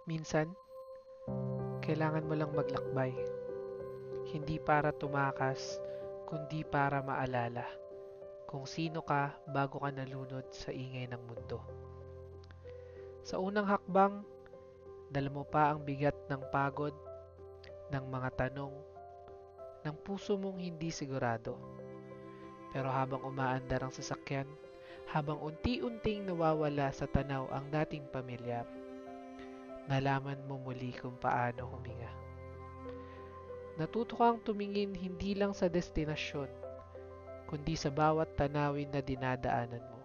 Minsan, kailangan mo lang maglakbay. Hindi para tumakas, kundi para maalala kung sino ka bago ka nalunod sa ingay ng mundo. Sa unang hakbang, dala mo pa ang bigat ng pagod, ng mga tanong, ng puso mong hindi sigurado. Pero habang umaandar ang sasakyan, habang unti-unting nawawala sa tanaw ang dating pamilyar, nalaman mo muli kung paano huminga. Natuto kang tumingin hindi lang sa destinasyon, kundi sa bawat tanawin na dinadaanan mo.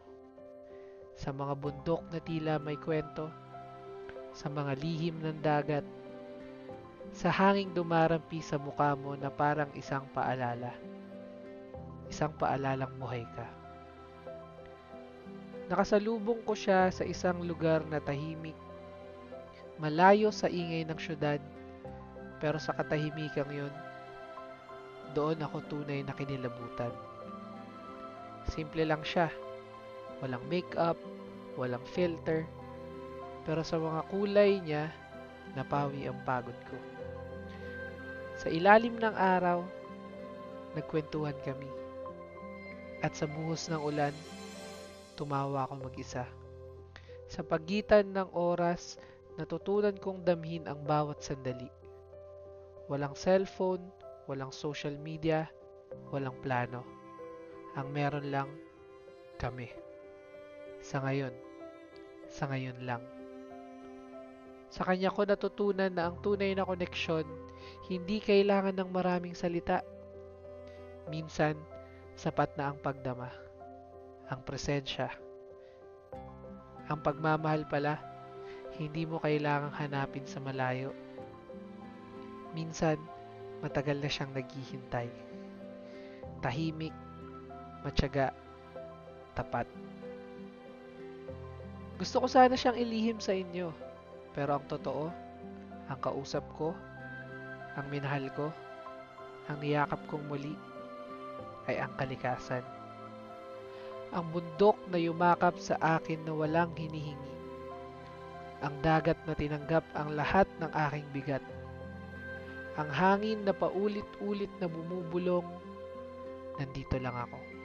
Sa mga bundok na tila may kwento, sa mga lihim ng dagat, sa hanging dumarampi sa mukha mo na parang isang paalalang buhay ka. Nakasalubong ko siya sa isang lugar na tahimik, malayo sa ingay ng syudad, pero sa katahimikang yun, doon ako tunay na kinilabutan. Simple lang siya, walang makeup, walang filter, pero sa mga kulay niya, napawi ang pagod ko. Sa ilalim ng araw, nagkwentuhan kami. At sa buhos ng ulan, tumawa ako mag-isa. Sa pagitan ng oras, natutunan kong damhin ang bawat sandali. Walang cellphone, walang social media, walang plano. Ang meron lang, kami. Sa ngayon, sa ngayon lang. Sa kanya ko natutunan na ang tunay na koneksyon, hindi kailangan ng maraming salita. Minsan, sapat na ang pagdama, ang presensya. Ang pagmamahal pala, hindi mo kailangang hanapin sa malayo. Minsan, matagal na siyang naghihintay. Tahimik, matyaga, tapat. Gusto ko sana siyang ilihim sa inyo, pero ang totoo, ang kausap ko, ang minahal ko, ang niyakap kong muli, ay ang kalikasan. Ang bundok na yumakap sa akin na walang hinihingi. Ang dagat na tinanggap ang lahat ng aking bigat. Ang hangin na paulit-ulit na bumubulong, nandito lang ako.